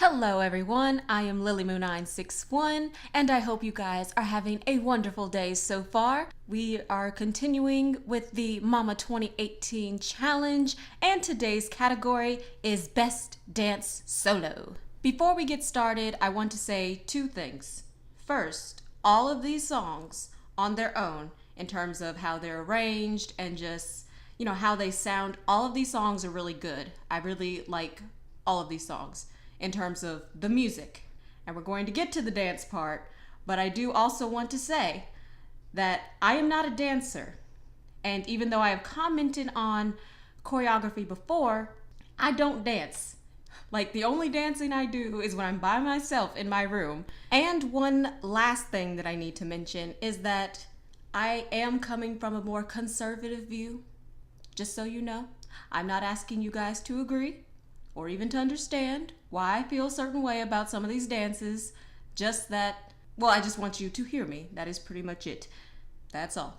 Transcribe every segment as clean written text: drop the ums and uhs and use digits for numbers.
Hello everyone, I am LilyMoo961 and I hope you guys are having a wonderful day so far. We are continuing with the Mama 2018 challenge and today's category is Best Dance Solo. Before we get started, I want to say two things. First, all of these songs on their own in terms of how they're arranged and just, how they sound, all of these songs are really good. I really like all of these songs in terms of the music. And we're going to get to the dance part, but I do also want to say that I am not a dancer. And even though I have commented on choreography before, I don't dance. Like, the only dancing I do is when I'm by myself in my room. And one last thing that I need to mention is that I am coming from a more conservative view. Just so you know, I'm not asking you guys to agree or even to understand why I feel a certain way about some of these dances. Just that, well, I just want you to hear me. That is pretty much it. That's all.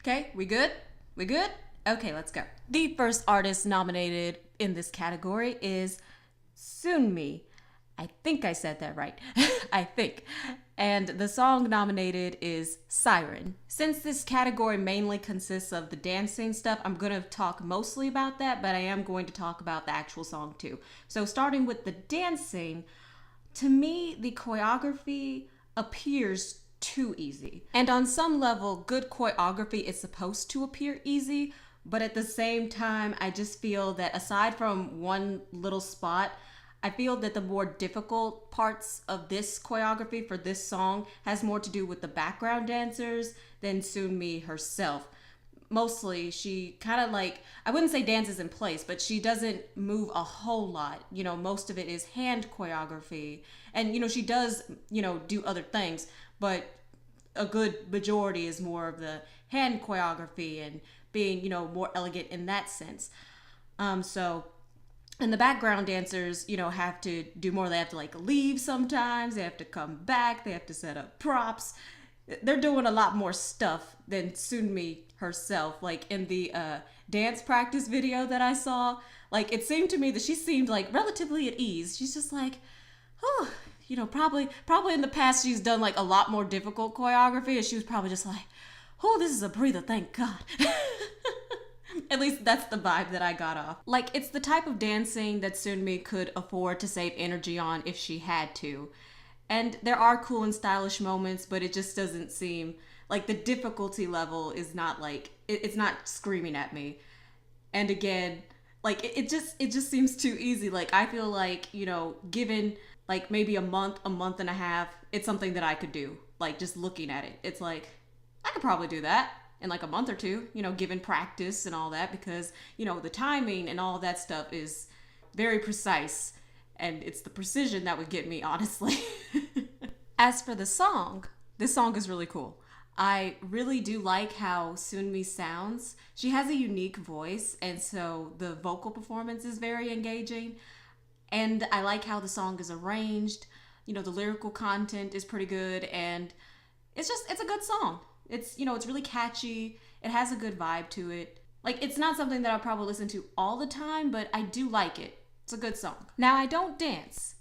Okay, we good? We good? Okay, let's go. The first artist nominated in this category is Sunmi. I think I said that right. I think. And the song nominated is SIREN. Since this category mainly consists of the dancing stuff, I'm going to talk mostly about that, but I am going to talk about the actual song too. So starting with the dancing, to me, the choreography appears too easy. And on some level, good choreography is supposed to appear easy, but at the same time, I just feel that aside from one little spot, I feel that the more difficult parts of this choreography for this song has more to do with the background dancers than Sunmi herself. Mostly, she kind of I wouldn't say dances in place, but she doesn't move a whole lot. Most of it is hand choreography. And, she does, do other things, but a good majority is more of the hand choreography and being, more elegant in that sense. And the background dancers, have to do more. They have to leave sometimes. They have to come back. They have to set up props. They're doing a lot more stuff than Sunmi herself. Like in the dance practice video that I saw, it seemed to me that she seemed relatively at ease. She's just oh, probably in the past she's done a lot more difficult choreography, and she was probably just oh, this is a breather, thank God. At least that's the vibe that I got off. It's the type of dancing that Sunmi could afford to save energy on if she had to. And there are cool and stylish moments, but it just doesn't seem the difficulty level is not it's not screaming at me. And again, it just seems too easy. I feel given maybe a month and a half, it's something that I could do. Just looking at it, it's I could probably do that in a month or two, given practice and all that, because, the timing and all that stuff is very precise, and it's the precision that would get me, honestly. As for the song, this song is really cool. I really do like how Sunmi sounds. She has a unique voice, and so the vocal performance is very engaging, and I like how the song is arranged. The lyrical content is pretty good, and it's a good song. It's, it's really catchy. It has a good vibe to it. It's not something that I'll probably listen to all the time, but I do like it. It's a good song. Now, I don't dance,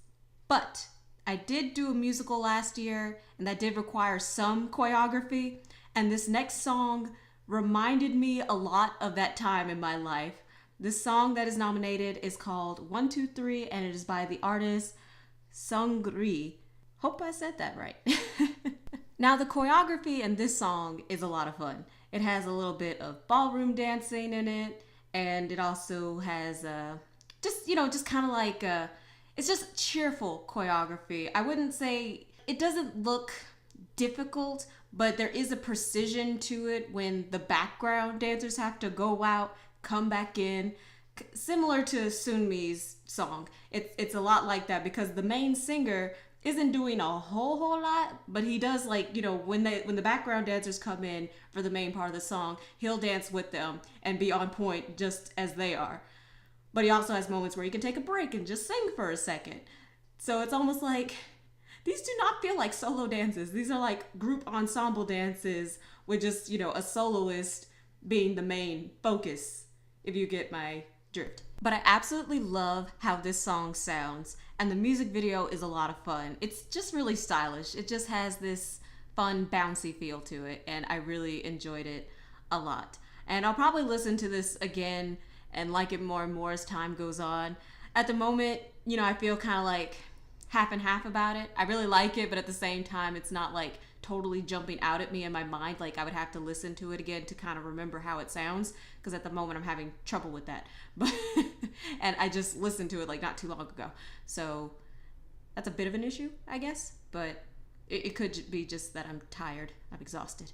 but I did do a musical last year, and that did require some choreography. And this next song reminded me a lot of that time in my life. This song that is nominated is called 123, and it is by the artist SeungRI. Hope I said that right. Now, the choreography in this song is a lot of fun. It has a little bit of ballroom dancing in it, and it also has just kind of it's just cheerful choreography. I wouldn't say it doesn't look difficult, but there is a precision to it when the background dancers have to go out, come back in. Similar to Sunmi's song. It's a lot like that because the main singer isn't doing a whole lot, but he does when the background dancers come in for the main part of the song, he'll dance with them and be on point just as they are. But he also has moments where he can take a break and just sing for a second. So it's almost these do not feel like solo dances. These are group ensemble dances with just, a soloist being the main focus, if you get my drift. But I absolutely love how this song sounds, and the music video is a lot of fun. It's just really stylish. It just has this fun, bouncy feel to it, and I really enjoyed it a lot. And I'll probably listen to this again and like it more and more as time goes on. At the moment, you know, I feel kind of like half and half about it. I really like it, but at the same time, it's not like totally jumping out at me in my mind. Like I would have to listen to it again to kind of remember how it sounds, because at the moment I'm having trouble with that. But and I just listened to it like not too long ago. So that's a bit of an issue, I guess, but it could be just that I'm tired. I'm exhausted.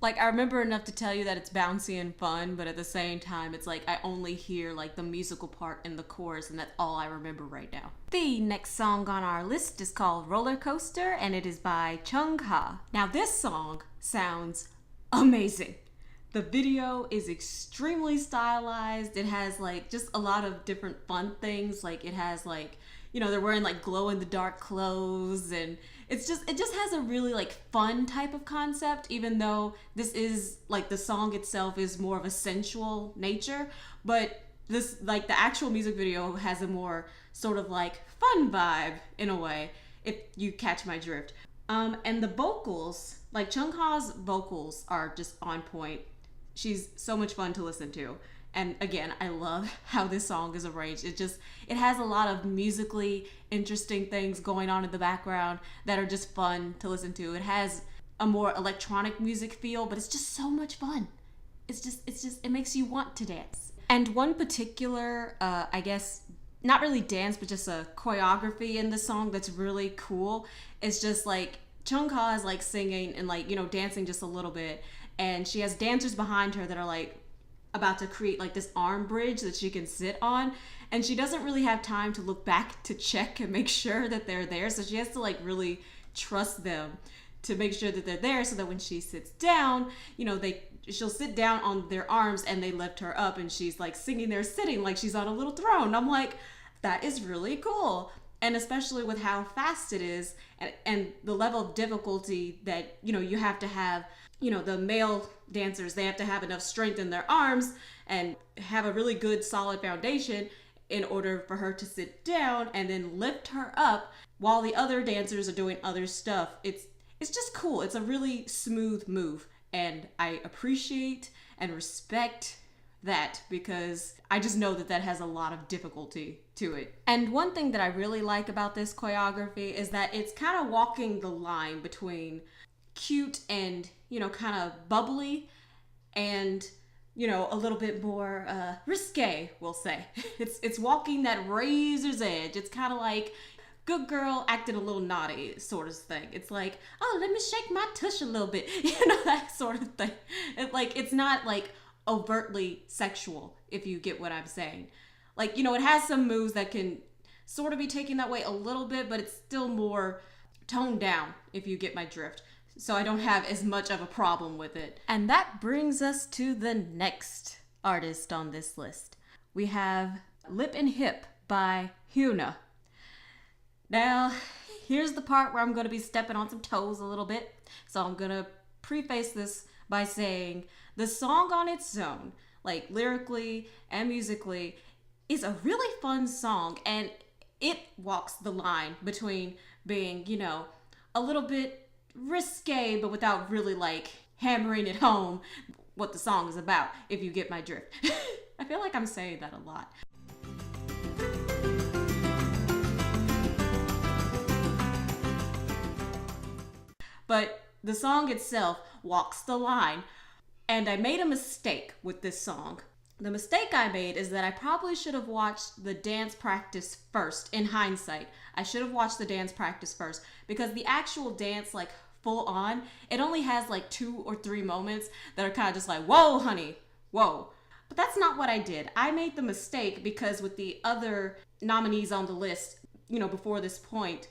Like, I remember enough to tell you that it's bouncy and fun, but at the same time, it's like I only hear like the musical part in the chorus, and that's all I remember right now. The next song on our list is called Roller Coaster, and it is by Chungha. Now, this song sounds amazing. The video is extremely stylized. It has like just a lot of different fun things. Like it has like, you know, they're wearing like glow in the dark clothes, and it just has a really like fun type of concept, even though this is like the song itself is more of a sensual nature, but this like the actual music video has a more sort of like fun vibe in a way, if you catch my drift. And the vocals, like Chungha's vocals are just on point. She's so much fun to listen to. And again, I love how this song is arranged. It has a lot of musically interesting things going on in the background that are just fun to listen to. It has a more electronic music feel, but it's just so much fun. It makes you want to dance. And one particular, I guess, not really dance, but just a choreography in the song that's really cool. It's just like Chungha is like singing and like, you know, dancing just a little bit. And she has dancers behind her that are like about to create like this arm bridge that she can sit on, and she doesn't really have time to look back to check and make sure that they're there, so she has to like really trust them to make sure that they're there, so that when she sits down, you know, she'll sit down on their arms and they lift her up, and she's like singing there sitting like she's on a little throne. I'm like, that is really cool. And especially with how fast it is, and the level of difficulty that, you know, you have to have, you know, the male dancers, they have to have enough strength in their arms and have a really good solid foundation in order for her to sit down and then lift her up while the other dancers are doing other stuff. It's just cool. It's a really smooth move, and I appreciate and respect that, because I just know that has a lot of difficulty to it. And one thing that I really like about this choreography is that it's kind of walking the line between cute and, you know, kind of bubbly and, you know, a little bit more risque, we'll say. It's walking that razor's edge. It's kind of like good girl acting a little naughty sort of thing. It's like, oh, let me shake my tush a little bit, you know, that sort of thing. It's not like overtly sexual, if you get what I'm saying. Like, you know, it has some moves that can sort of be taken that way a little bit, but it's still more toned down, if you get my drift. So I don't have as much of a problem with it. And that brings us to the next artist on this list. We have Lip and Hip by HyunA. Now, here's the part where I'm going to be stepping on some toes a little bit. So I'm going to preface this by saying the song on its own, like lyrically and musically, is a really fun song, and it walks the line between being, you know, a little bit risque, but without really like hammering it home what the song is about, if you get my drift. I feel like I'm saying that a lot. But the song itself walks the line, and I made a mistake with this song. The mistake I made is that I probably should have watched the dance practice first. In hindsight, I should have watched the dance practice first, because the actual dance, like full on, it only has like 2 or 3 moments that are kind of just like, whoa, honey, whoa. But that's not what I did. I made the mistake because with the other nominees on the list, you know, before this point,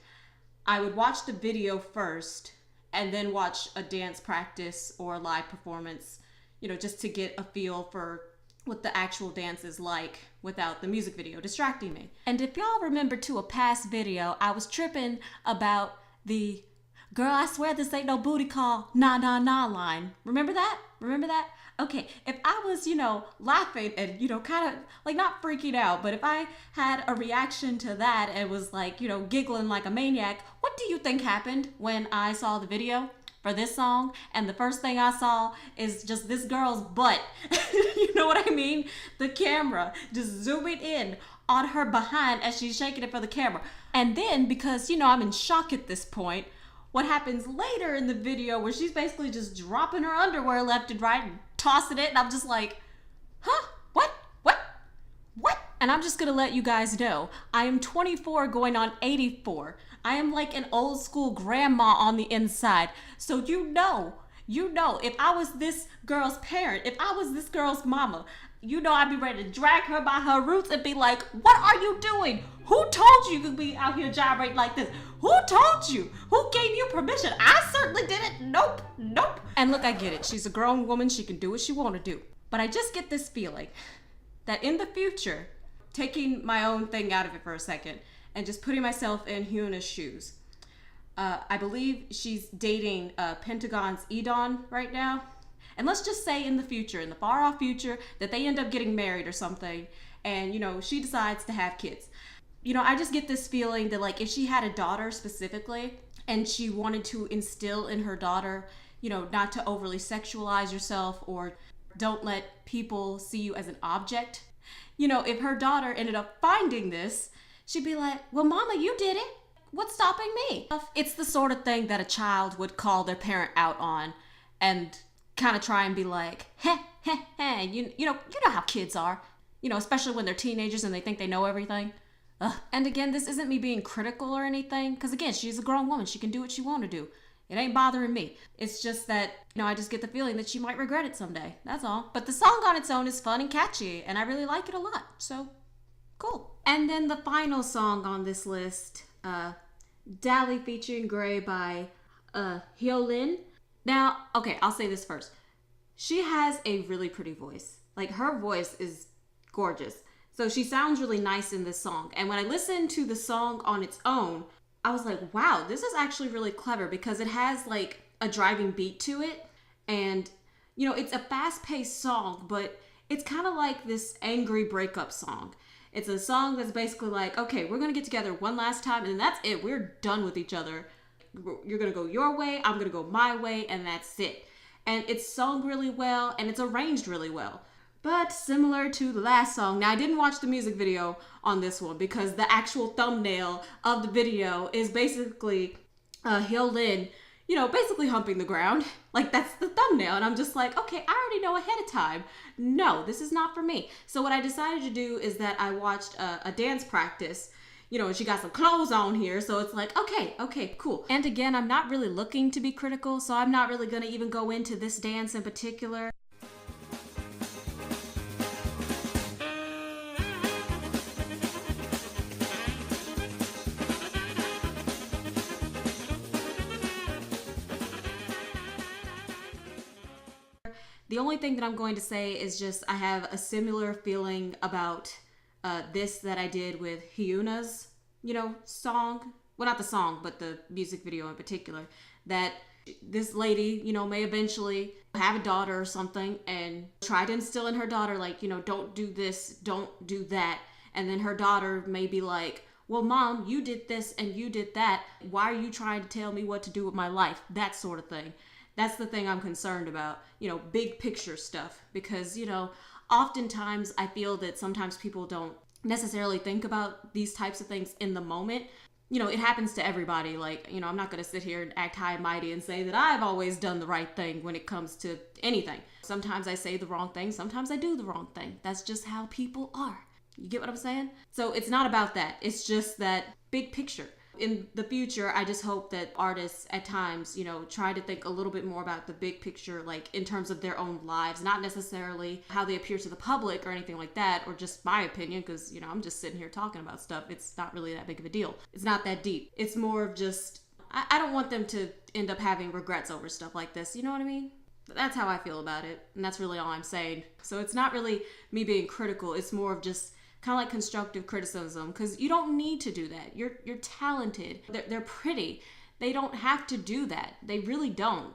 I would watch the video first and then watch a dance practice or a live performance, you know, just to get a feel for what the actual dance is like without the music video distracting me. And if y'all remember to a past video, I was tripping about the "girl, I swear this ain't no booty call, nah, nah, nah" line. Remember that? Remember that? Okay, if I was, laughing and, kind of like not freaking out, but if I had a reaction to that and was like, giggling like a maniac, what do you think happened when I saw the video for this song? And the first thing I saw is just this girl's butt. You know what I mean? The camera just zooming in on her behind as she's shaking it for the camera. And then, because, I'm in shock at this point, what happens later in the video where she's basically just dropping her underwear left and right and tossing it, and I'm just like, huh? What? And I'm just gonna let you guys know, I am 24 going on 84. I am like an old school grandma on the inside. So if I was this girl's parent, if I was this girl's mama, I'd be ready to drag her by her roots and be like, what are you doing? Who told you to be out here gyrating like this? Who told you? Who gave you permission? I certainly didn't. Nope. And look, I get it. She's a grown woman. She can do what she want to do. But I just get this feeling that in the future, taking my own thing out of it for a second and just putting myself in HyunA's shoes, I believe she's dating Pentagon's Edon right now. And let's just say in the future, in the far off future, that they end up getting married or something, and she decides to have kids. I just get this feeling that, like, if she had a daughter specifically and she wanted to instill in her daughter, not to overly sexualize yourself or don't let people see you as an object. If her daughter ended up finding this, she'd be like, well, mama, you did it. What's stopping me? It's the sort of thing that a child would call their parent out on and kind of try and be like, you know how kids are, especially when they're teenagers and they think they know everything. And again, this isn't me being critical or anything, because again, she's a grown woman. She can do what she want to do. It ain't bothering me. It's just that, I just get the feeling that she might regret it someday. That's all. But the song on its own is fun and catchy, and I really like it a lot. So, cool. And then the final song on this list, Dally featuring Gray by Hyolyn. Now, okay, I'll say this first. She has a really pretty voice. Like, her voice is gorgeous. So she sounds really nice in this song. And when I listened to the song on its own, I was like, wow, this is actually really clever because it has like a driving beat to it. And, it's a fast-paced song, but it's kind of like this angry breakup song. It's a song that's basically like, okay, we're going to get together one last time and then that's it. We're done with each other. You're going to go your way, I'm going to go my way, and that's it. And it's sung really well and it's arranged really well. But similar to the last song, now I didn't watch the music video on this one because the actual thumbnail of the video is basically Hyolyn, basically humping the ground. Like, that's the thumbnail. And I'm just like, okay, I already know ahead of time. No, this is not for me. So what I decided to do is that I watched a dance practice. And she got some clothes on here, so it's like, okay, cool. And again, I'm not really looking to be critical, so I'm not really going to even go into this dance in particular. The only thing that I'm going to say is just I have a similar feeling about this that I did with HyunA's, song. Well, not the song, but the music video in particular. That this lady, may eventually have a daughter or something and try to instill in her daughter, like, don't do this, don't do that. And then her daughter may be like, well, mom, you did this and you did that. Why are you trying to tell me what to do with my life? That sort of thing. That's the thing I'm concerned about, big picture stuff. Because, oftentimes I feel that sometimes people don't necessarily think about these types of things in the moment. It happens to everybody. Like, I'm not going to sit here and act high and mighty and say that I've always done the right thing when it comes to anything. Sometimes I say the wrong thing. Sometimes I do the wrong thing. That's just how people are. You get what I'm saying? So it's not about that. It's just that big picture. In the future, I just hope that artists at times, try to think a little bit more about the big picture, like in terms of their own lives, not necessarily how they appear to the public or anything like that, or just my opinion, because, I'm just sitting here talking about stuff. It's not really that big of a deal. It's not that deep. It's more of just, I don't want them to end up having regrets over stuff like this. You know what I mean? That's how I feel about it. And that's really all I'm saying. So it's not really me being critical. It's more of just kind of like constructive criticism, because you don't need to do that. You're talented. They're pretty. They don't have to do that. They really don't.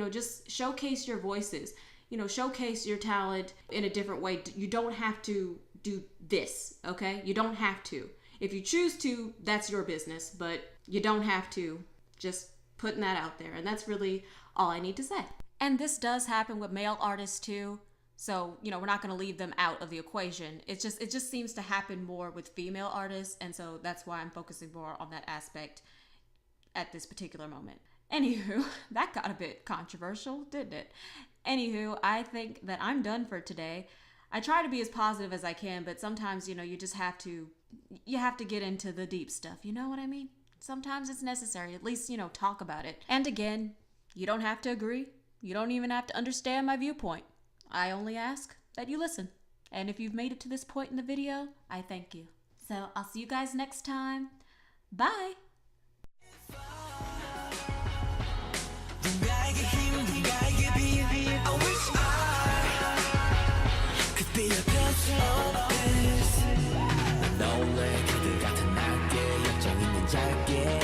Just showcase your voices. showcase your talent in a different way. You don't have to do this, okay? You don't have to. If you choose to, that's your business, but you don't have to. Just putting that out there. And that's really all I need to say. And this does happen with male artists too. So, we're not going to leave them out of the equation. It just seems to happen more with female artists. And so that's why I'm focusing more on that aspect at this particular moment. Anywho, that got a bit controversial, didn't it? Anywho, I think that I'm done for today. I try to be as positive as I can, but sometimes, you just have to get into the deep stuff. You know what I mean? Sometimes it's necessary. At least, talk about it. And again, you don't have to agree. You don't even have to understand my viewpoint. I only ask that you listen. And if you've made it to this point in the video, I thank you. So I'll see you guys next time. Bye. Be a person of this. 넌 원래 그들 같은 나게 열정 있는 자게